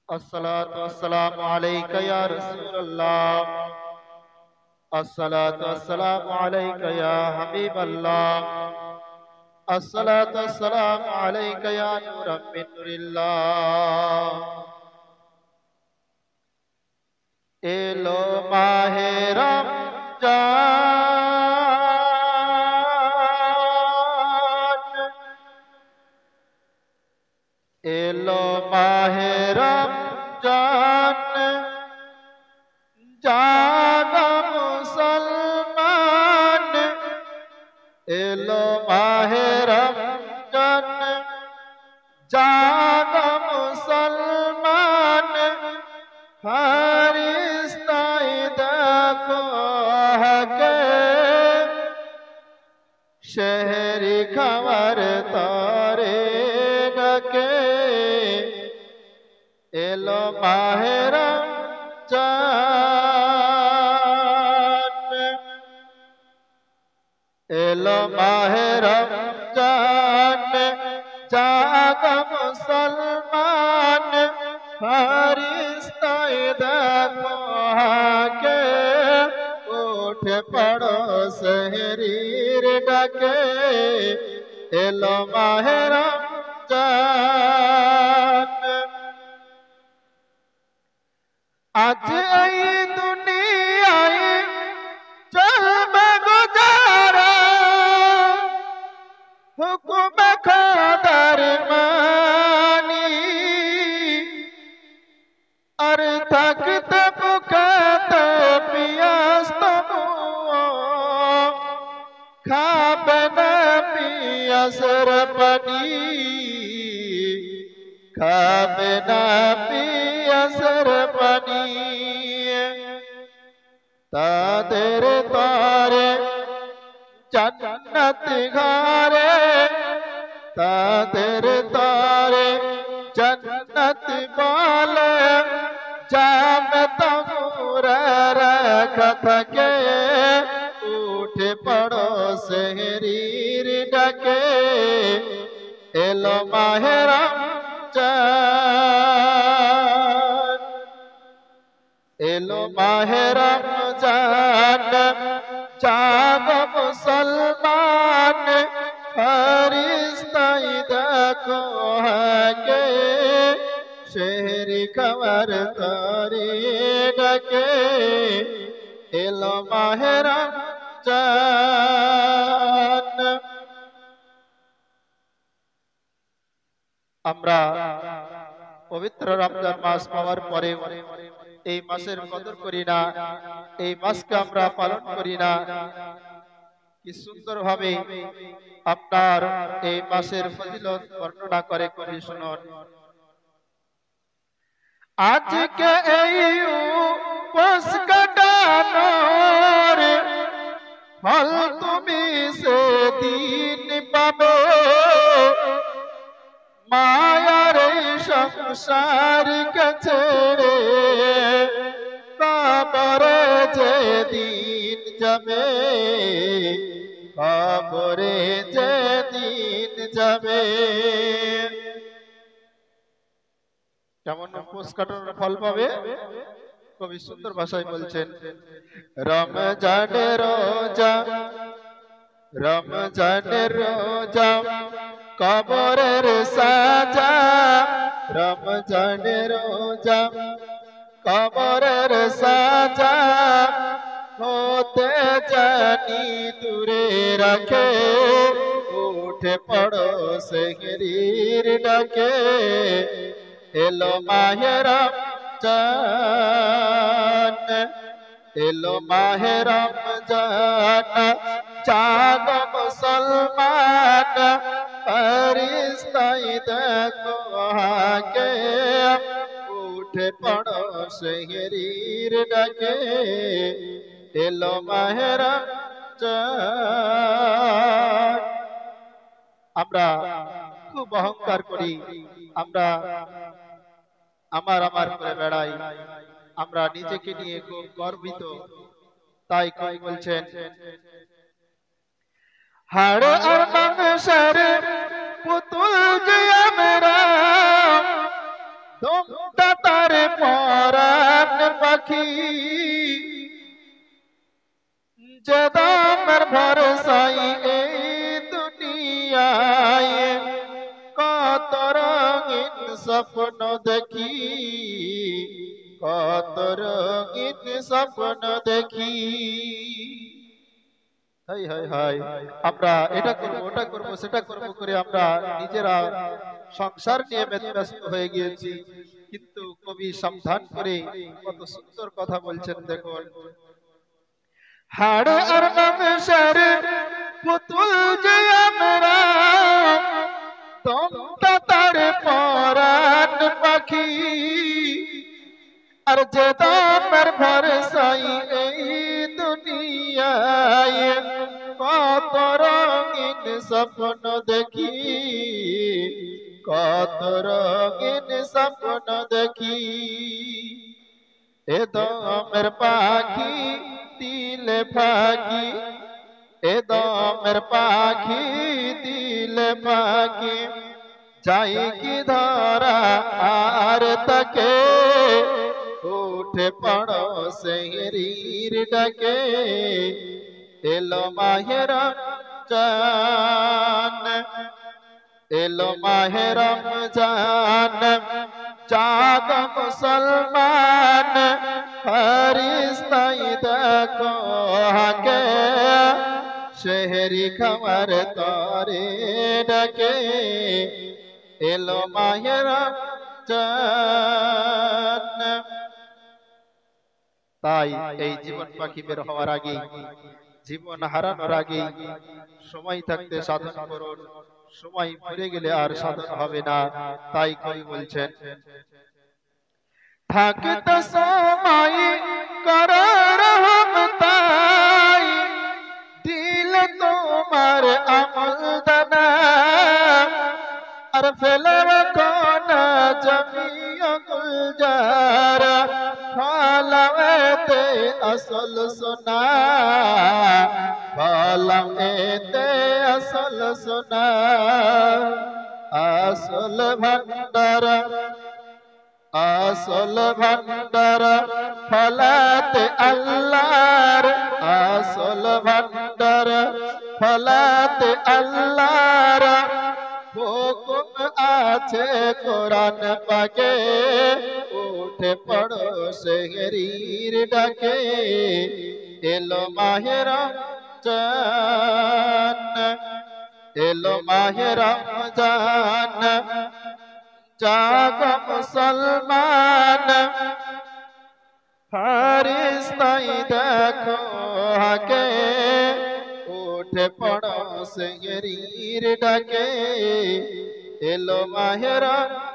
अस्सलातु वस्सलामु अलैका या रसूलल्लाह। अस्सलातु वस्सलामु अलैका या हबीबल्लाह। अस्सलातु वस्सलामु अलैका या नूरम मिन नूरिल्लाह। एलो माहे रमजान, एलो माहे रमजान, जागा मुसलमान। एलो माहे रमजान, जागा मुसलमान। फरिश्ताए देखो के शहरी खबर तारे के। एलो माहे रमजान, एलो माहे रमजान, जागा मुसलमान। फरिश्ताए देखो के उठ पड़ो सहरीर डके। एलो माहे रमजान, आज आई दुनियाए चलबे गुजारा। हुकुम खादर मानी, और थकते भूखते पियासते खाबे न पियासर पानी। खाबे न पियासर पानी। तादेर तारे जन्नत घरे, तादेर तारे जन्नत वाले। जाम तमूर रखत के उठ पड़ो सहरीर डके। एलो माहे रमजान, एलो माहे रमजान, जागो मुसलमान। फरिश्ताए देखो के शहरी खबर तारे डके। एलो माहे रमजान। আমরা পবিত্র রমজান মাস পাওয়ার পরে এই মাসের কদর করি না, এই মাসকে আমরা পালন করি না। কি সুন্দর ভাবে আপনার এই মাসের ফজিলত বর্ণনা করে কবি শুনুন। আজকে এই উপোস কাটানোর ফল তুমি সেদিন পাবে। মায়ার এই সংসারকে ছেড়ে কবরে যেদিন যাবে, কবরে যেদিন যাবে। কেমন উপোস কাটানোর ফল পাবে কবি সুন্দর ভাষায় বলছেন। রমজানের রোজা, রমজানের রোজা, কবরের সাজা। রমজানের রোজা, কবরের সাজা। হতে জানি দূরে রাখে উঠে পড়ো সেহরির ডাকে। এলো মাহে রমজান, এলো মাহে রমজান, জাগো মুসলমান। ফরিশ্তাए देखो के उठे पड़ो सहरीर डके। एलो माहे रमजान। আমরা খুব অহংকার করি, আমরা আমার আমার করে বেড়াই, আমরা নিজেকে নিয়ে খুব গর্বিত। তাই কবি বলছেন, হাড় আর মাংসের পুতুল যে আমরা, তোমরা পরাণ পাখি যে দামের ভরসাই এই দুনিয়ায় কত রঙিন স্বপ্ন দেখি কত রঙিন স্বপ্ন দেখি। হাই হাই হাই, আমরা এটা করব ওটা করব সেটা করব করে আমরা নিজেরা সংসার নিয়ে ব্যস্ত হয়ে গিয়েছি, কিন্তু কবি সাবধান করে কত সুন্দর কথা বলছেন দেখুন। হাড় আর মাংসের পুতুল যে আমরা, তোমরা তার পরাণ পাখি আর যে দামের ভরসাই এই দুনিয়ায় কত রঙিন স্বপ্ন দেখি কত রঙিন স্বপ্ন দেখি। এ দমের পাখি দিলে ফাঁকি এ দমের পাখি দিলে ফাঁকি যাই কি ধরা আর তাকে উঠে পড়ো সেহরির ডাকে এলো মাহে রমজান এলো মাহে রমজান জাগ মুসলমান ফরিস্তাই দেখো হাকে শহরি খবর তরে ডাকে এলো মাহে রমজান। তাই এই জীবন পাখি বের হওয়ার আগে, জীবন হারানোর আগে সময় থাকতে সাধন করুন, সময় মরে গেলে আর সাধন হবে না। তাই কবি বলছেন, থাকতে সময় করো রহম তাই দিল তোমার আমল দানা আর ফেলে রাখো না জমিও গুলজার ফলামেতে আসল সোনা ফলামেতে আসল সোনা আসল ভান্ডার আসল ভান্ডার ফলাতে আল্লাহর আসল ভান্ডার ফলাতে আল্লাহর হুকুম আছে কোরআন পাকে উঠে পড়ো সেহরির ডাকে এলো মাহে রমজান এলো মাহে রমজান জাগ মুসলমান ফরিস্তাই দেখো হাকে উঠে পড়ো সেহরির ডাকে এলো মাহে রমজান।